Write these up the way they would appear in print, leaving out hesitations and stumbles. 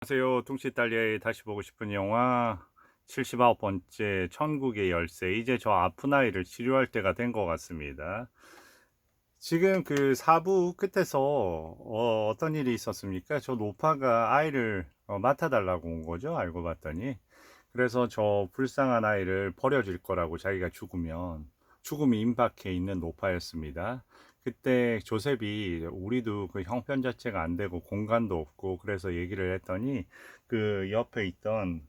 안녕하세요. 둥치딸리아의 다시 보고 싶은 영화 79번째 천국의 열쇠. 이제 저 아픈 아이를 치료할 때가 된 것 같습니다. 지금 그 4부 끝에서 떤 일이 있었습니까? 저 노파가 아이를 맡아달라고 온 거죠. 알고 봤더니. 그래서 저 불쌍한 아이를 버려질 거라고, 자기가 죽으면 죽음이 임박해 있는 노파였습니다. 그때 조셉이 우리도 그 형편 자체가 안 되고 공간도 없고 그래서 얘기를 했더니 그 옆에 있던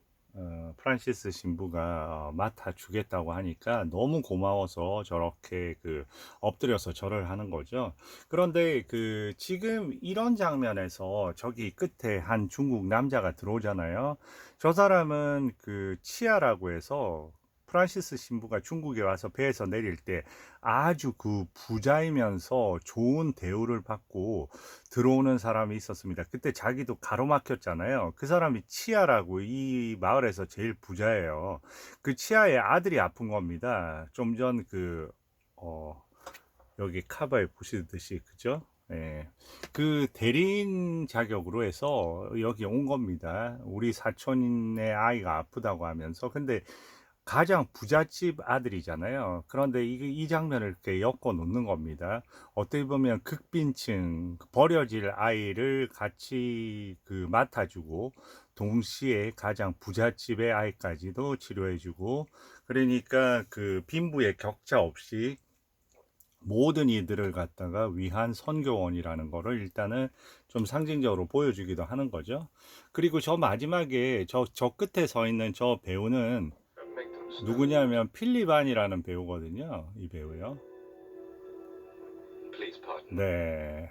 프란시스 신부가 맡아 주겠다고 하니까 너무 고마워서 저렇게 그 엎드려서 절을 하는 거죠. 그런데 그 지금 이런 장면에서 저기 끝에 한 중국 남자가 들어오잖아요. 저 사람은 그 치아라고 해서 프란시스 신부가 중국에 와서 배에서 내릴 때 아주 그 부자이면서 좋은 대우를 받고 들어오는 사람이 있었습니다. 그때 자기도 가로막혔잖아요. 그 사람이 치아라고, 이 마을에서 제일 부자예요. 그 치아의 아들이 아픈 겁니다. 좀 전 여기 카바에 보시듯이, 그죠? 예. 그 대리인 자격으로 해서 여기 온 겁니다. 우리 사촌의 아이가 아프다고 하면서. 근데 가장 부잣집 아들이잖아요. 그런데 이 장면을 이렇게 엮어 놓는 겁니다. 어떻게 보면 극빈층, 버려질 아이를 같이 그 맡아주고, 동시에 가장 부잣집의 아이까지도 치료해주고, 그러니까 그 빈부의 격차 없이 모든 이들을 갖다가 위한 선교원이라는 거를 일단은 좀 상징적으로 보여주기도 하는 거죠. 그리고 저 마지막에 저 끝에 서 있는 저 배우는 누구냐면 필리반이라는 배우거든요. 이 배우요. 네.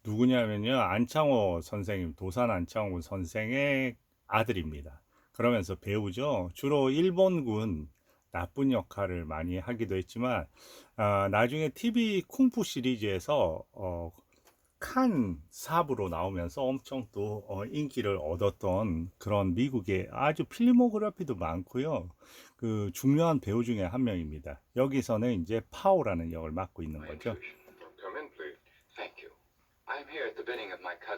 누구냐면요. 안창호 선생님, 도산 안창호 선생의 아들입니다. 그러면서 배우죠. 주로 일본군 나쁜 역할을 많이 하기도 했지만, 나중에 TV 쿵푸 시리즈에서 칸 사부로 나오면서 엄청 또 인기를 얻었던 그런 미국의 아주 필모그래피도 많고요. 그 중요한 배우 중에 한 명입니다. 여기서는 이제 파오라는 역을 맡고 있는 거죠.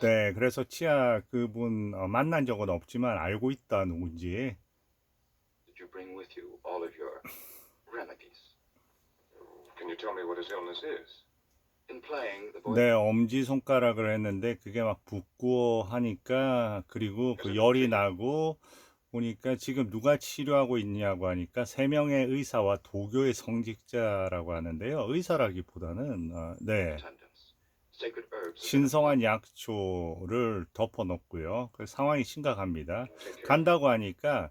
네, 그래서 치아 그분 만난 적은 없지만 알고 있다, 누군지. 네, 엄지손가락을 했는데 그게 막 붓고 하니까, 그리고 그 열이 나고 보니까 지금 누가 치료하고 있냐고 하니까 세 명의 의사와 도교의 성직자라고 하는데요. 의사라기보다는 네, 신성한 약초를 덮어 놓고요. 그 상황이 심각합니다. 간다고 하니까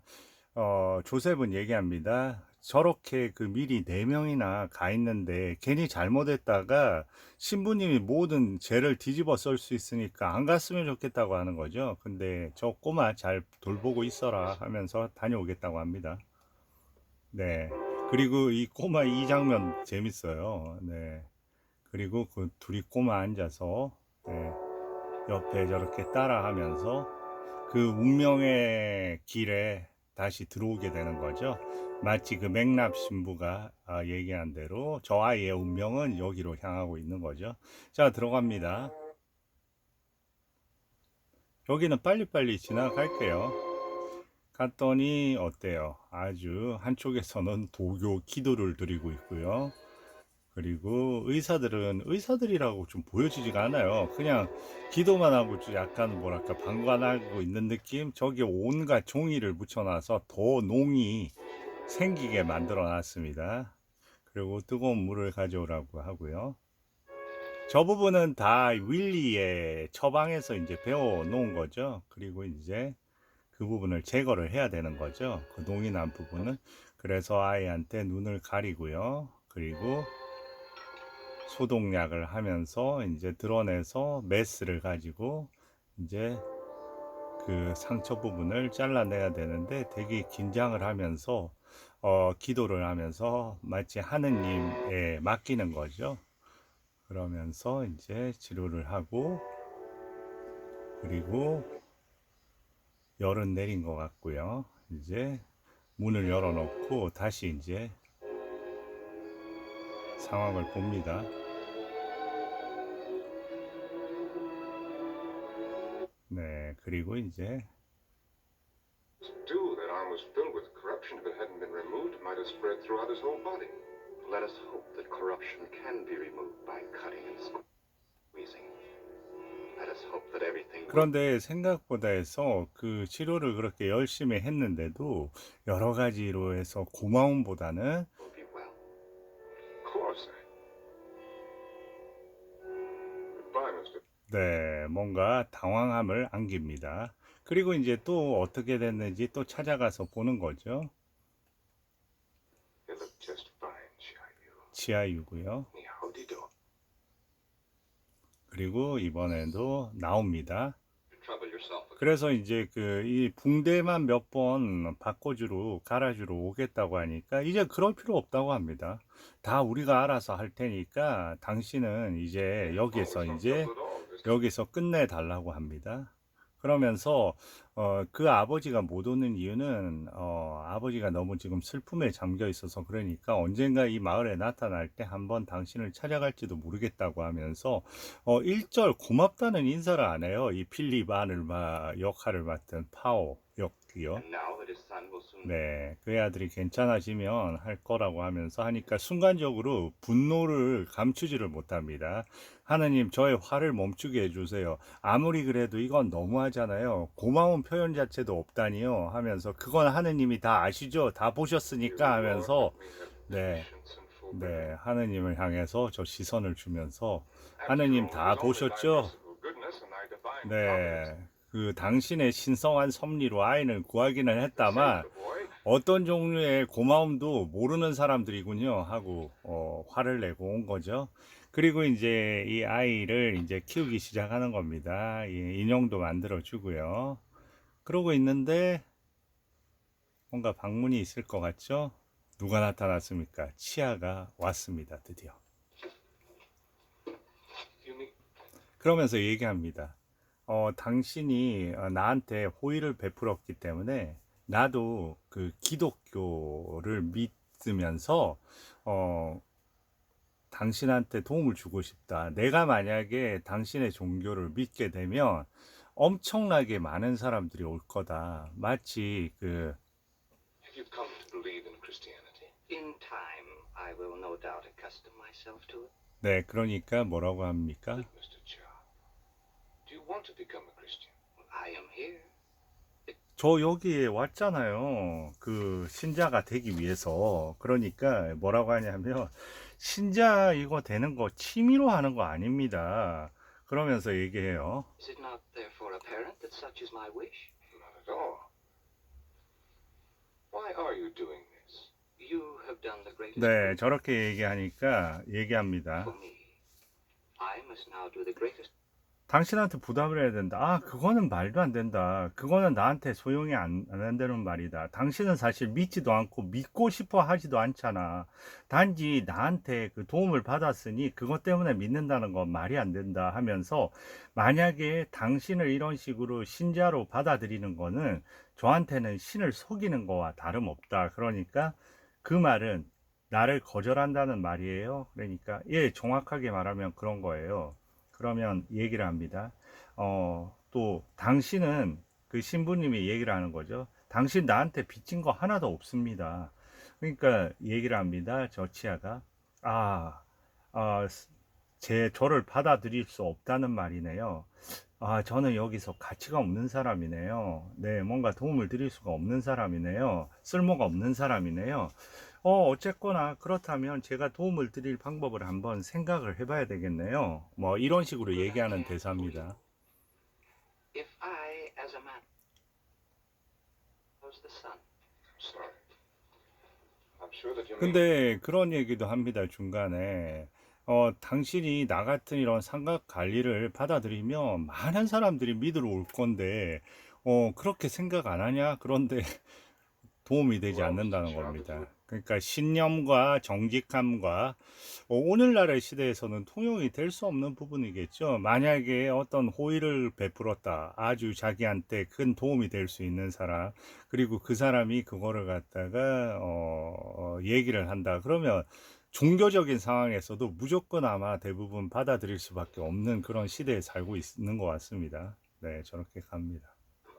조셉은 얘기합니다. 저렇게 그 미리 4명이나 가 있는데 괜히 잘못했다가 신부님이 모든 죄를 뒤집어 쓸 수 있으니까 안 갔으면 좋겠다고 하는 거죠. 근데 저 꼬마 잘 돌보고 있어라 하면서 다녀오겠다고 합니다. 네. 그리고 이 꼬마 이 장면 재밌어요. 네. 그리고 그 둘이 꼬마 앉아서 네, 옆에 저렇게 따라하면서 그 운명의 길에 다시 들어오게 되는 거죠. 마치 그 맥납 신부가 얘기한 대로 저 아이의 운명은 여기로 향하고 있는 거죠. 자, 들어갑니다. 여기는 빨리빨리 지나갈게요. 갔더니 어때요? 아주 한쪽에서는 도교 기도를 드리고 있고요. 그리고 의사들은 의사들이라고 좀 보여지지가 않아요. 그냥 기도만 하고 좀 약간 뭐랄까 방관하고 있는 느낌? 저기 온갖 종이를 붙여놔서 더 농이 생기게 만들어 놨습니다. 그리고 뜨거운 물을 가져오라고 하고요. 저 부분은 다 윌리의 처방에서 이제 배워 놓은 거죠. 그리고 이제 그 부분을 제거를 해야 되는 거죠. 그 농이 난 부분은. 그래서 아이한테 눈을 가리고요. 그리고 소독약을 하면서 이제 드러내서 메스를 가지고 이제 그 상처 부분을 잘라내야 되는데 되게 긴장을 하면서 기도를 하면서 마치 하느님에 맡기는 거죠. 그러면서 이제 치료를 하고, 그리고 열은 내린 것 같고요. 이제 문을 열어놓고 다시 이제 상황을 봅니다. 네, 그리고 이제 arm was filled with corruption. If it hadn't been removed, it might have spread throughout his whole body. Let us hope that corruption can be removed by cutting and squeezing. Let us hope that everything will 그런데 생각보다 해서 그 치료를 그렇게 열심히 했는데도 여러 가지로 해서 고마움보다는 be well. Of course. Goodbye, Mr. 네, 뭔가 당황함을 안깁니다. 그리고 이제 또 어떻게 됐는지 또 찾아가서 보는 거죠. You look just fine, Chiayu. 지하유고요. How do you do? 그리고 이번에도 나옵니다. You trouble yourself with 그래서 이제 그 이 붕대만 몇 번 바꿔주러 갈아주러 오겠다고 하니까 이제 그럴 필요 없다고 합니다. 다 우리가 알아서 할 테니까 당신은 이제 여기서 이제 여기서 끝내 달라고 합니다. 그러면서 그 아버지가 못 오는 이유는 아버지가 너무 지금 슬픔에 잠겨 있어서 그러니까 언젠가 이 마을에 나타날 때 한번 당신을 찾아갈지도 모르겠다고 하면서 1절 고맙다는 인사를 안 해요. 이 필립 아늘마 역할을 맡은 파오 역이요. and now that his son will soon 네, 그의 아들이 괜찮아지면 할 거라고 하면서 하니까 순간적으로 분노를 감추지를 못합니다. 하느님, 저의 화를 멈추게 해주세요. 아무리 그래도 이건 너무하잖아요. 고마운 표현 자체도 없다니요. 하면서 그건 하느님이 다 아시죠? 다 보셨으니까 하면서 네, 네, 하느님을 향해서 저 시선을 주면서 하느님 다 보셨죠? 네, 그 당신의 신성한 섭리로 아이를 구하기는 했다만 어떤 종류의 고마움도 모르는 사람들이군요 하고 화를 내고 온 거죠. 그리고 이제 이 아이를 이제 키우기 시작하는 겁니다. 인형도 만들어 주고요. 그러고 있는데 뭔가 방문이 있을 것 같죠? 누가 나타났습니까? 치아가 왔습니다. 드디어. 그러면서 얘기합니다. 당신이 나한테 호의를 베풀었기 때문에 나도 그 기독교를 믿으면서 당신한테 도움을 주고 싶다. 내가 만약에 당신의 종교를 믿게 되면 엄청나게 많은 사람들이 올 거다. 마치 그 Have you come to believe in Christianity? in time I will no doubt accustom myself to it. 네, 그러니까 뭐라고 합니까? Mr. Chia, do you want to become a Christian? I am here. 저 여기에 왔잖아요. 그 신자가 되기 위해서. 그러니까 뭐라고 하냐면 신자 이거 되는 거 취미로 하는 거 아닙니다. 그러면서 얘기해요. Is it not therefore apparent that such is my wish? Not at all. Why are you doing this? You have done the greatest 네, good 저렇게 얘기하니까 얘기합니다. for me. I must now do the greatest 당신한테 부담을 해야 된다. 아, 그거는 말도 안 된다. 그거는 나한테 소용이 안 된다는 말이다. 당신은 사실 믿지도 않고 믿고 싶어 하지도 않잖아. 단지 나한테 그 도움을 받았으니 그것 때문에 믿는다는 건 말이 안 된다 하면서 만약에 당신을 이런 식으로 신자로 받아들이는 거는 저한테는 신을 속이는 거와 다름없다. 그러니까 그 말은 나를 거절한다는 말이에요. 그러니까 예, 정확하게 말하면 그런 거예요. 그러면 얘기를 합니다. 또 당신은 그 신부님이 얘기를 하는 거죠. 당신 나한테 빚진 거 하나도 없습니다. 그러니까 얘기를 합니다. 저 치아가 저를 받아들일 수 없다는 말이네요. 저는 여기서 가치가 없는 사람이네요. 네, 뭔가 도움을 드릴 수가 없는 사람이네요. 쓸모가 없는 사람이네요. 어쨌거나 그렇다면 제가 도움을 드릴 방법을 한번 생각을 해봐야 되겠네요. 뭐 이런 식으로 얘기하는 대사입니다. if I as a man was the son. Sorry. I'm sure that you mean 근데 그런 얘기도 합니다. 중간에 당신이 나 같은 이런 삼각 관리를 받아들이면 많은 사람들이 믿으러 올 건데 그렇게 생각 안 하냐? 그런데 도움이 되지 않는다는 겁니다. 그러니까 신념과 정직함과 오늘날의 시대에서는 통용이 될 수 없는 부분이겠죠. 만약에 어떤 호의를 베풀었다. 아주 자기한테 큰 도움이 될 수 있는 사람, 그리고 그 사람이 그거를 갖다가 얘기를 한다. 그러면 종교적인 상황에서도 무조건 아마 대부분 받아들일 수밖에 없는 그런 시대에 살고 있는 것 같습니다. 네, 저렇게 갑니다.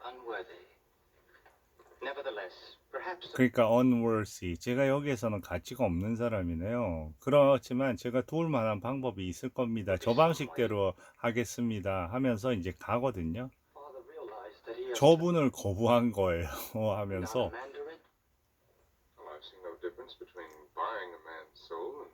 Unworthy. Nevertheless, perhaps 그러니까 unworthy. 제가 여기에서는 가치가 없는 사람이네요. 그렇지만 제가 도울 만한 방법이 있을 겁니다. 저 방식대로 하겠습니다. 하면서 이제 가거든요. father realized that he has 저분을 거부한 거예요. not a 하면서 mandarin. Well, I've seen no difference between buying a man's soul and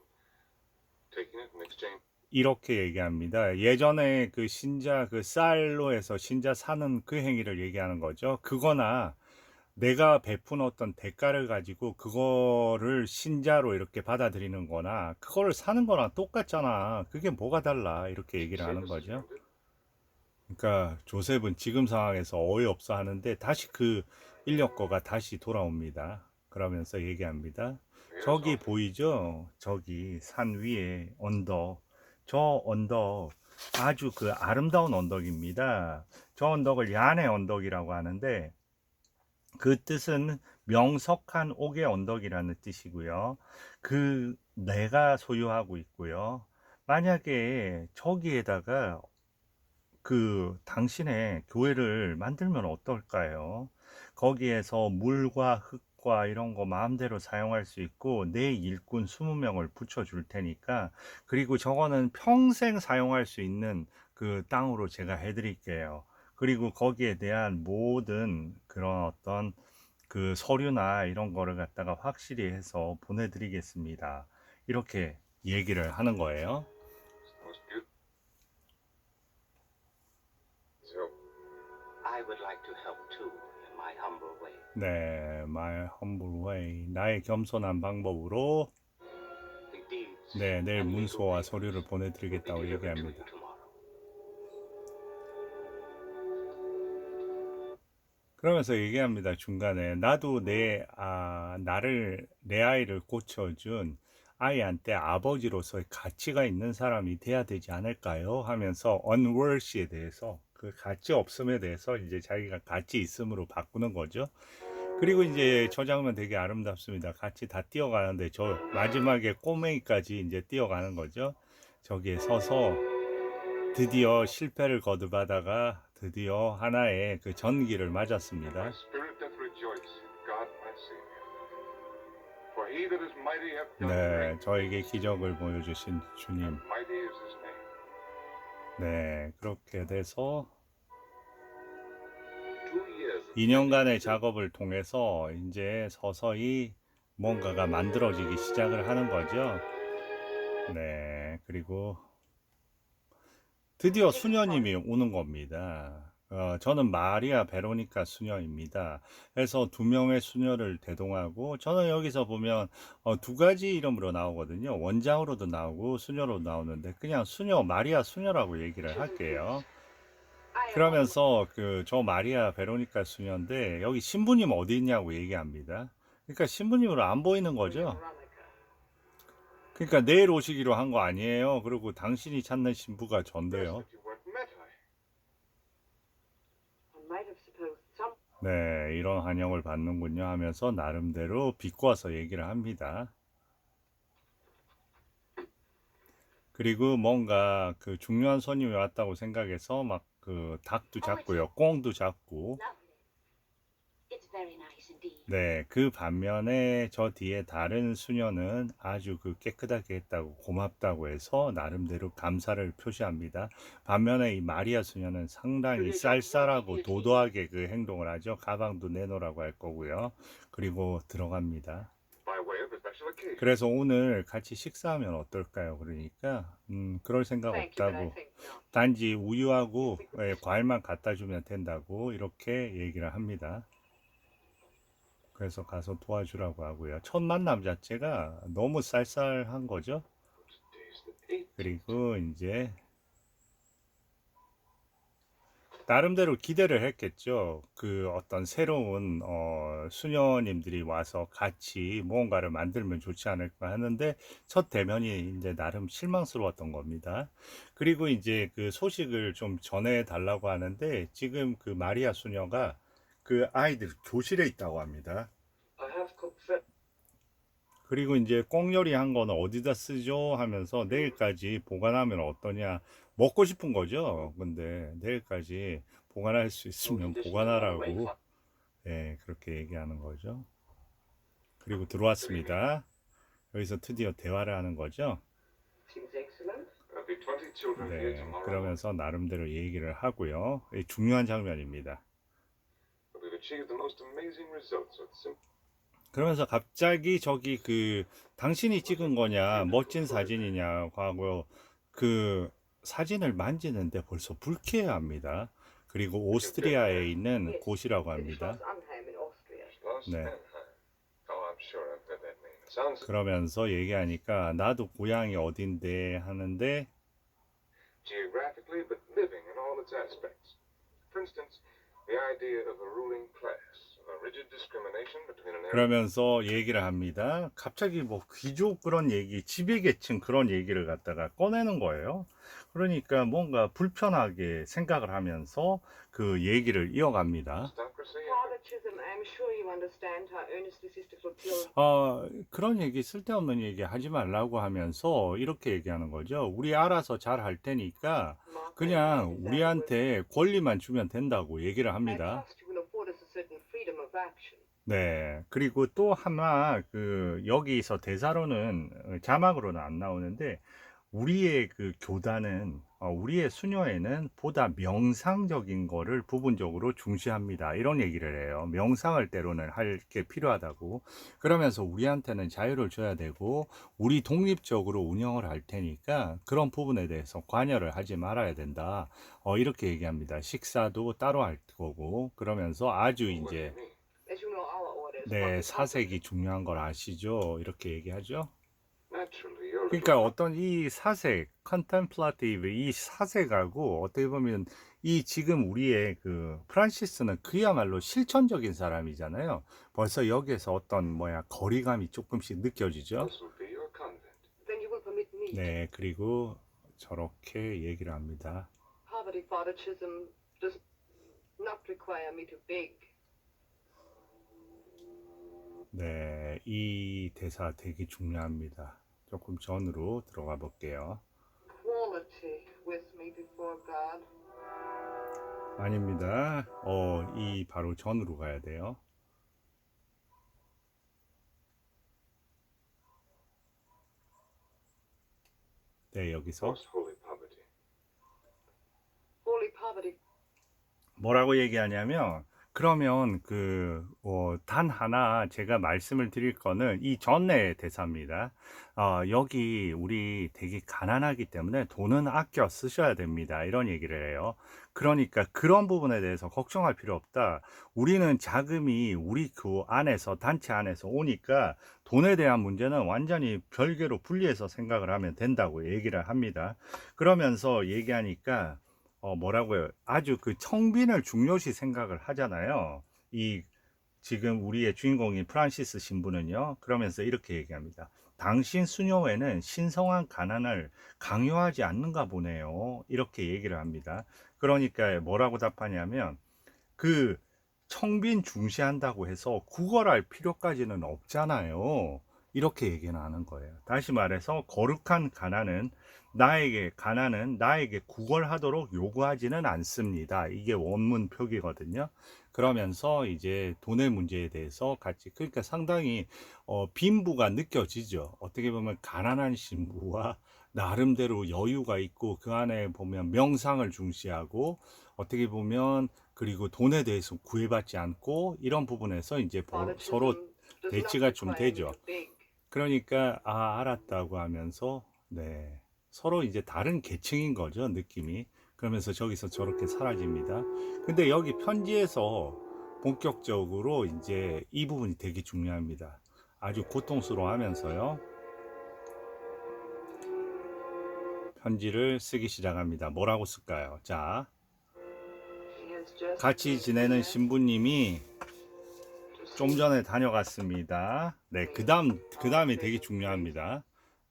taking it in exchange. 이렇게 얘기합니다. 예전에 그 신자 그 쌀로 해서 신자 사는 그 행위를 얘기하는 거죠. 그거나 내가 베푼 어떤 대가를 가지고 그거를 신자로 이렇게 받아들이는 거나 그거를 사는 거랑 똑같잖아. 그게 뭐가 달라. 이렇게 얘기를 하는 Save us, 거죠. isn't it? 그러니까 조셉은 지금 상황에서 어이없어 하는데 다시 그 인력거가 다시 돌아옵니다. 그러면서 얘기합니다. 저기 보이죠? 저기 산 위에 언덕. 저 언덕 아주 그 아름다운 언덕입니다. 저 언덕을 야네 언덕이라고 하는데 그 뜻은 명석한 옥의 언덕이라는 뜻이고요. 그 내가 소유하고 있고요. 만약에 저기에다가 그 당신의 교회를 만들면 어떨까요? 거기에서 물과 흙과 이런 거 마음대로 사용할 수 있고 내 일꾼 20명을 붙여줄 테니까 그리고 저거는 평생 사용할 수 있는 그 땅으로 제가 해드릴게요. 그리고 거기에 대한 모든 그런 어떤 그 서류나 이런 거를 갖다가 확실히 해서 보내드리겠습니다. 이렇게 얘기를 하는 거예요. Most beautiful. So, I would like to help too, in my humble way. 네, my humble way. 나의 겸손한 방법으로 The deeds 네, 내일 and legal 문서와 papers 서류를 will be 보내드리겠다고 delivered to 얘기합니다. you tomorrow. 그러면서 얘기합니다. 중간에 나도 내 아이를 고쳐준 아이한테 아버지로서의 가치가 있는 사람이 돼야 되지 않을까요? 하면서 unworthy에 대해서 그 가치 없음에 대해서 이제 자기가 가치 있음으로 바꾸는 거죠. 그리고 이제 저 장면 되게 아름답습니다. 같이 다 뛰어가는데 저 마지막에 꼬맹이까지 이제 뛰어가는 거죠. 저기에 서서 드디어 실패를 거듭하다가 드디어 하나의 그 전기를 my 맞았습니다. spirit doth rejoice in God my Savior. For he that is mighty hath done 네, great, 저에게 기적을 보여주신 주님. and mighty is his name. 네, 그렇게 돼서 2 years of 2년간의 작업을 통해서 이제 서서히 뭔가가 만들어지기 시작을 하는 거죠. 네, 그리고 드디어 수녀님이 오는 겁니다. 저는 마리아 베로니카 수녀입니다. 그래서 2명의 수녀를 대동하고 저는 여기서 보면 2가지 이름으로 나오거든요. 원장으로도 나오고 수녀로 나오는데 그냥 수녀 마리아 수녀라고 얘기를 할게요. 그러면서 그 저 마리아 베로니카 수녀인데 여기 신부님 어디 있냐고 얘기합니다. 그러니까 신부님으로 안 보이는 거죠. 그러니까 내일 오시기로 한 거 아니에요. 그리고 당신이 찾는 신부가 Yes, 전데요. that you weren't Magi. I might have supposed some. 네, 이런 환영을 받는군요 하면서 나름대로 비꼬아서 얘기를 합니다. 그리고 뭔가 그 중요한 손님이 왔다고 생각해서 막 그 닭도 잡고요, 꽁도 잡고. Lovely. It's very nice indeed. 네, 그 반면에 저 뒤에 다른 수녀는 아주 그 깨끗하게 했다고 고맙다고 해서 나름대로 감사를 표시합니다. 반면에 이 마리아 수녀는 상당히 쌀쌀하고 도도하게 그 행동을 하죠. 가방도 내놓으라고 할 거고요. 그리고 들어갑니다. By way of a special occasion. 그래서 오늘 같이 식사하면 어떨까요? 그러니까 그럴 생각 Thank you, but I 없다고. think not. 단지 우유하고 과일만 갖다 주면 된다고 이렇게 얘기를 합니다. 그래서 가서 도와주라고 하고요. 첫 만남 자체가 너무 쌀쌀한 거죠. Today's the 8th. 그리고 이제 나름대로 기대를 했겠죠. 그 어떤 새로운 수녀님들이 와서 같이 무언가를 만들면 좋지 않을까 하는데 첫 대면이 이제 나름 실망스러웠던 겁니다. 그리고 이제 그 소식을 좀 전해 달라고 하는데 지금 그 마리아 수녀가 그 아이들 교실에 있다고 합니다. I have cooked for 그리고 이제 꽁요리 한 거는 어디다 쓰죠? 하면서 내일까지 보관하면 어떠냐? 먹고 싶은 거죠. 근데 내일까지 보관할 수 있으면 보관하라고 네, 그렇게 얘기하는 거죠. 그리고 들어왔습니다. 여기서 드디어 대화를 하는 거죠. Seems excellent. There'll be 20 children here 네, tomorrow. 그러면서 나름대로 얘기를 하고요. 이 중요한 장면입니다. But we've achieved the most amazing results with simple. 그러면서 갑자기 저기 그 당신이 찍은 거냐, 멋진 사진이냐고 하고 그 사진을 만지는데 벌써 불쾌해합니다. 그리고 오스트리아에 있는 곳이라고 합니다. Schloss Anheim in Austria. Schloss 네. Mannheim. Oh, I'm sure I've heard that name. It sounds 그러면서 얘기하니까 나도 고향이 어딘데 하는데 geographically, but living in all its aspects. For instance, the idea of a ruling class, a rigid discrimination between an area. 그러면서 얘기를 합니다. 갑자기 뭐 귀족 그런 얘기, 지배계층 그런 얘기를 갖다가 꺼내는 거예요. 그러니까 뭔가 불편하게 생각을 하면서 그 얘기를 이어갑니다. Aristocracy. Father Chisholm, I'm sure you understand how earnestly Sister Clotilde. 그런 얘기, 쓸데없는 얘기 하지 말라고 하면서 이렇게 얘기하는 거죠. 우리 알아서 잘 할 테니까 그냥 우리한테 권리만 주면 된다고 얘기를 I 합니다. trust you will afford us a certain freedom of action. 네. 그리고 또 하나 그 여기서 대사로는 자막으로는 안 나오는데 우리의 그 교단은 우리의 수녀회는 보다 명상적인 거를 부분적으로 중시합니다. 이런 얘기를 해요. 명상을 때로는 할 게 필요하다고. 그러면서 우리한테는 자유를 줘야 되고 우리 독립적으로 운영을 할 테니까 그런 부분에 대해서 관여를 하지 말아야 된다. 이렇게 얘기합니다. 식사도 따로 할 거고 그러면서 아주 What do 이제 you mean? As you know, our orders. 네, 사색이 중요한 걸 아시죠? 이렇게 얘기하죠. Naturally, you're. 그러니까 어떤 이 사색, 컨템플라티브 이 사색하고 어떻게 보면 이 지금 우리의 그 프란시스는 그야말로 실천적인 사람이잖아요. 벌써 여기에서 어떤 뭐야 거리감이 조금씩 느껴지죠. This will be your convent. Then you will permit me. 네, 그리고 저렇게 얘기를 합니다. Poverty, Father Chisholm, does not require me to beg. 네, 이 대사 되게 중요합니다. 조금 전으로 들어가 볼게요. Quality with me before God. 아닙니다. 이 바로 전으로 가야 돼요. 네, 여기서 Most holy poverty. Holy poverty. 뭐라고 얘기하냐면 그러면 단 하나 제가 말씀을 드릴 거는 이 전의 대사입니다. 여기 우리 되게 가난하기 때문에 돈은 아껴 쓰셔야 됩니다. 이런 얘기를 해요. 그러니까 그런 부분에 대해서 걱정할 필요 없다. 우리는 자금이 우리 그 안에서 단체 안에서 오니까 돈에 대한 문제는 완전히 별개로 분리해서 생각을 하면 된다고 얘기를 합니다. 그러면서 얘기하니까 뭐라고요? 아주 그 청빈을 중요시 생각을 하잖아요. 이 지금 우리의 주인공인 프란시스 신부는요. 그러면서 이렇게 얘기합니다. 당신 수녀회는 신성한 가난을 강요하지 않는가 보네요. 이렇게 얘기를 합니다. 그러니까 뭐라고 답하냐면 그 청빈 중시한다고 해서 구걸할 필요까지는 없잖아요. 이렇게 얘기는 하는 거예요. 다시 말해서 거룩한 가난은 나에게 구걸하도록 요구하지는 않습니다. 이게 원문 표기거든요. 그러면서 이제 돈의 문제에 대해서 같이 그러니까 상당히 빈부가 느껴지죠. 어떻게 보면 가난한 신부와 나름대로 여유가 있고 그 안에 보면 명상을 중시하고 어떻게 보면 그리고 돈에 대해서 구애받지 않고 이런 부분에서 이제 Father 서로 Chisholm does not 대치가 좀 require me 되죠. to beg. 그러니까 알았다고 하면서 네 서로 이제 다른 계층인 거죠 느낌이. 그러면서 저기서 저렇게 사라집니다. 근데 여기 편지에서 본격적으로 이제 이 부분이 되게 중요합니다. 아주 고통스러워하면서요 편지를 쓰기 시작합니다. 뭐라고 쓸까요? 자, She has just 같이 지내는 신부님이 좀 전에 다녀갔습니다. 네, 그 다음이 되게 중요합니다.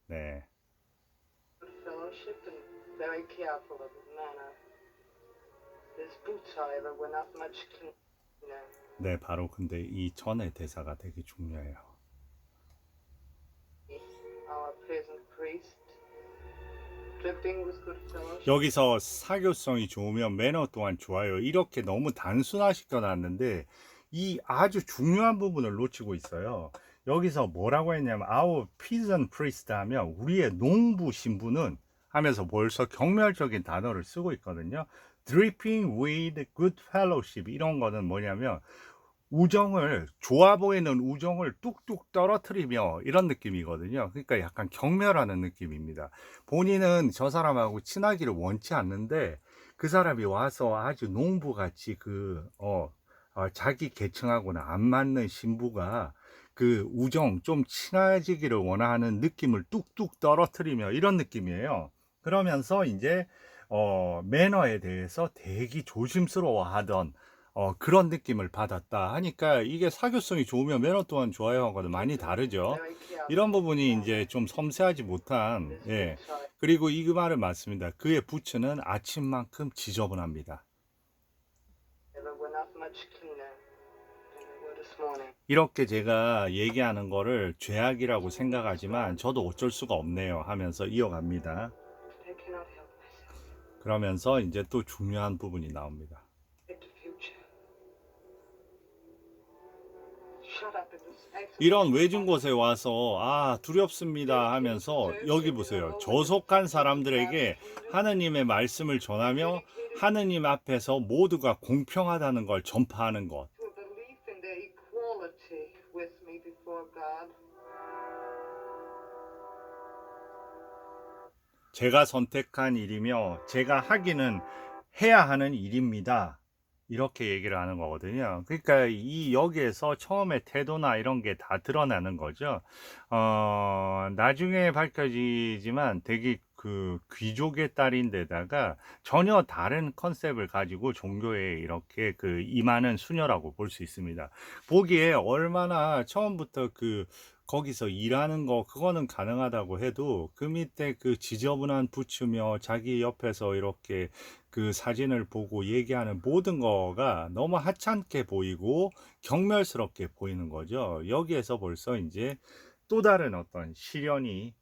네. good fellowship and very careful of his manner. His boots, however, were not much cleaner. 네, 바로 근데 이 전의 대사가 되게 중요해요. Our peasant priest, drifting with good fellowship. 여기서 사교성이 좋으면 매너 또한 좋아요. 이렇게 너무 단순화시켜 놨는데 이 아주 중요한 부분을 놓치고 있어요. 여기서 뭐라고 했냐면 our peasant priest 하면 우리의 농부 신부는 하면서 벌써 경멸적인 단어를 쓰고 있거든요. dripping with good fellowship 이런 거는 뭐냐면 우정을 좋아 보이는 우정을 뚝뚝 떨어뜨리며 이런 느낌이거든요. 그러니까 약간 경멸하는 느낌입니다. 본인은 저 사람하고 친하기를 원치 않는데 그 사람이 와서 아주 농부같이 자기 계층하고는 안 맞는 신부가 그 우정 좀 친해지기를 원하는 느낌을 뚝뚝 떨어뜨리며 이런 느낌이에요. 그러면서 이제 매너에 대해서 되게 조심스러워하던 그런 느낌을 받았다 하니까 이게 사교성이 좋으면 매너 또한 좋아요 하고는 많이 다르죠. Very careful 이런 of 부분이 the 이제 좀 섬세하지 못한, This 예. boot tie. 그리고 이 말은 맞습니다. 그의 부츠는 아침만큼 지저분합니다. They were not much cleaner than they were this morning. 이렇게 제가 얘기하는 거를 죄악이라고 생각하지만 저도 어쩔 수가 없네요 하면서 이어갑니다. They cannot help themselves. 그러면서 이제 또 중요한 부분이 나옵니다. At the future. Shut up in this space. 이런 외진 곳에 와서 두렵습니다 하면서 여기 보세요. 저속한 사람들에게 하느님의 말씀을 전하며 하느님 앞에서 모두가 공평하다는 걸 전파하는 것. To a belief in their equality with me before God. 제가 선택한 일이며 제가 하기는 해야 하는 일입니다. 이렇게 얘기를 하는 거거든요. 그러니까 이 여기에서 처음에 태도나 이런 게 다 드러나는 거죠. 나중에 밝혀지지만 되게 그 귀족의 딸인데다가 전혀 다른 컨셉을 가지고 종교에 이렇게 그 임하는 수녀라고 볼 수 있습니다. 보기에 얼마나 처음부터 거기서 일하는 거 그거는 가능하다고 해도 그 밑에 그 지저분한 부츠며 자기 옆에서 이렇게 그 사진을 보고 얘기하는 모든 거가 너무 하찮게 보이고 경멸스럽게 보이는 거죠. 여기에서 벌써 이제 또 다른 어떤 시련이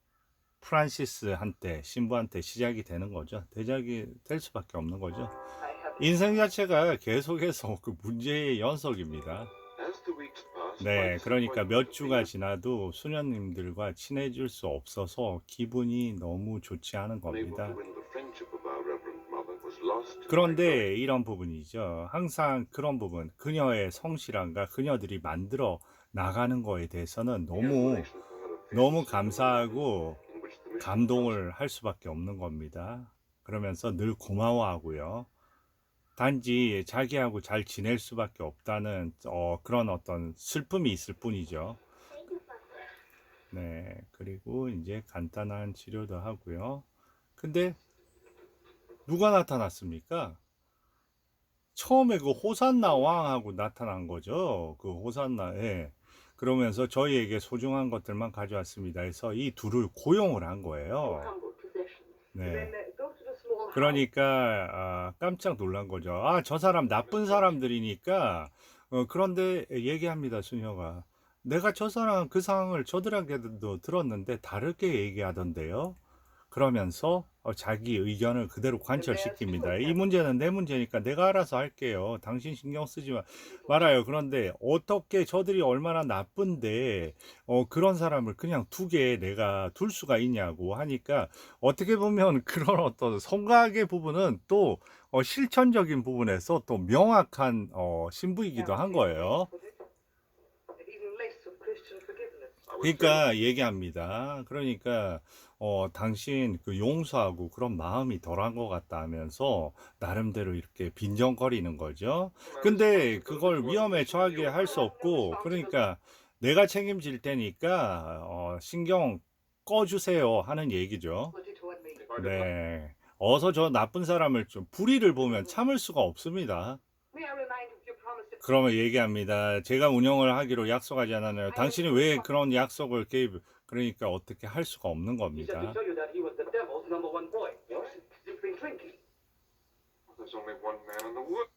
프란시스한테 신부한테 시작이 되는 거죠. 대작이 될 수밖에 없는 거죠. I have 인생 자체가 계속해서 그 문제의 연속입니다. As the weeks passed, 네, my 그러니까 disappointment 몇 at the 주가 지나도 수녀님들과 친해질 수 없어서 기분이 너무 좋지 않은 unable 겁니다. to win the friendship of our Reverend Mother was lost to my 그런데 이런 부분이죠. 항상 그런 부분, 그녀의 성실함과 그녀들이 만들어 나가는 거에 대해서는 너무 감사하고 in which the mission 감동을 할 수밖에 없는 겁니다. 그러면서 늘 고마워하고요. 단지 자기하고 잘 지낼 수밖에 없다는 그런 어떤 슬픔이 있을 뿐이죠. 네, 그리고 이제 간단한 치료도 하고요. 근데 누가 나타났습니까? 처음에 그 호산나 왕하고 나타난 거죠. 그 호산나에. 그러면서 저희에게 소중한 것들만 가져왔습니다 해서 이 둘을 고용을 한 거예요. humble possessions. 네. Then go to the small house. 그러니까 깜짝 놀란 거죠. 저 사람 나쁜 사람들이니까 그런데 얘기합니다. 수녀가 내가 저 사람 그 상황을 저들에게도 들었는데 다르게 얘기하던데요. 그러면서 자기 의견을 그대로 관철시킵니다. 이 문제는 내 문제니까 내가 알아서 할게요. 당신 신경 쓰지 말아요. 그런데 어떻게 저들이 얼마나 나쁜데 그런 사람을 그냥 두게 내가 둘 수가 있냐고 하니까 어떻게 보면 그런 어떤 성각의 부분은 또 실천적인 부분에서 또 명확한 신부이기도 한 거예요. Even less of Christian forgiveness. I was 그러니까 얘기합니다. 그러니까 당신 그 용서하고 그런 마음이 덜한 것 같다 하면서 나름대로 이렇게 빈정거리는 거죠. 근데 그걸 위험에 처하게 할 수 없고 그러니까 내가 책임질 테니까 신경 꺼주세요 하는 얘기죠. What he told me. if I did not 네. 어서 저 나쁜 사람을 좀 불의를 보면 참을 수가 없습니다. May I remind you of your promise to 그러면 얘기합니다. 제가 운영을 하기로 약속하지 않았나요? 당신이 왜 그런 약속을 그러니까 어떻게 할 수가 없는 He said 겁니다. to tell you that he was the devil's number one boy. You've been drinking. There's only one man in the wood.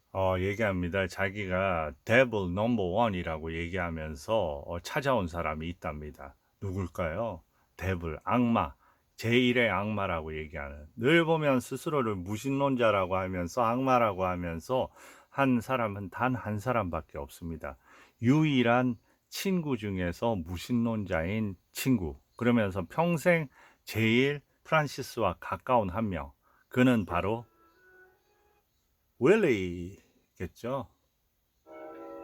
얘기합니다. 자기가 데블 넘버 원이라고 얘기하면서 찾아온 사람이 있답니다. 누굴까요? 데블, 악마, 제1의 악마라고 얘기하는. 늘 보면 스스로를 무신론자라고 하면서 악마라고 하면서 한 사람은 단 한 사람밖에 없습니다. 유일한 친구 중에서 무신론자인 친구. 그러면서 평생 제일 프란시스와 가까운 한 명. 그는 바로 윌리겠죠.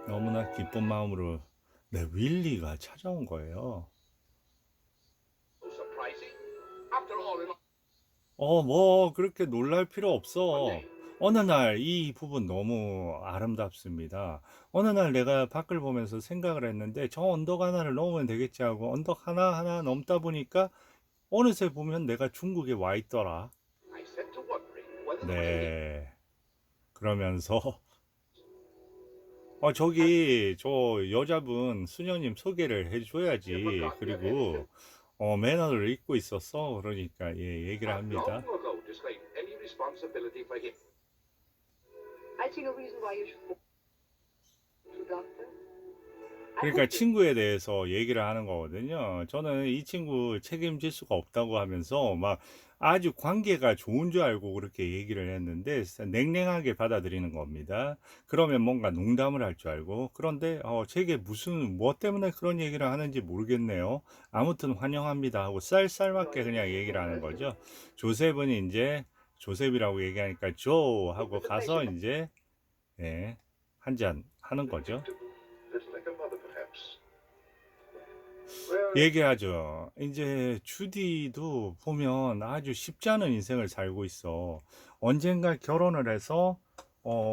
너무나 기쁜 마음으로 내 윌리가 찾아온 거예요. 뭐 그렇게 놀랄 필요 없어. 어느 날 이 부분 너무 아름답습니다. 어느 날 내가 밖을 보면서 생각을 했는데 저 언덕 하나를 넘으면 되겠지 하고 언덕 하나 넘다 보니까 어느새 보면 내가 중국에 와 있더라. 네. 그러면서 저기 저 여자분 수녀님 소개를 해줘야지. 그리고 매너를 잊고 있었어. 그러니까 예, 얘기를 합니다. I see no reason why you should to doctor. 그러니까 친구에 대해서 얘기를 하는 거거든요. 저는 이 친구 책임질 수가 없다고 하면서 막 아주 관계가 좋은 줄 알고 그렇게 얘기를 했는데 냉랭하게 받아들이는 겁니다. 그러면 뭔가 농담을 할 줄 알고. 그런데 제게 무슨 뭐 때문에 그런 얘기를 하는지 모르겠네요. 아무튼 환영합니다 하고 쌀쌀맞게 그냥 얘기를 하는 거죠. 조셉은 이제 조셉이라고 얘기하니까 조 하고 가서 이제 예, 한잔 하는 거죠. Just like a mother, perhaps. 얘기하죠. 이제 주디도 보면 아주 쉽지 않은 인생을 살고 있어. 언젠가 결혼을 해서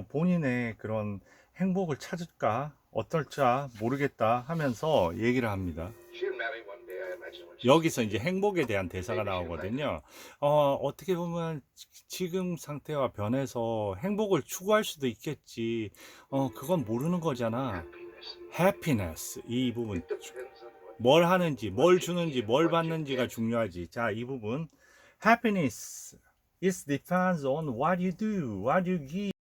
본인의 그런 행복을 찾을까 어떨까 모르겠다 하면서 얘기를 합니다. She'll marry one day, I imagine. When she 여기서 이제 행복에 대한 대사가 나오거든요. 어떻게 보면 지금 상태와 변해서 행복을 추구할 수도 있겠지. 그건 모르는 거잖아. happiness 이 부분. depends on what 뭘 하는지, 뭘 주는지, 뭘 받는지가 중요하지. 자, 이 부분. Happiness is depends on what you do, what you give.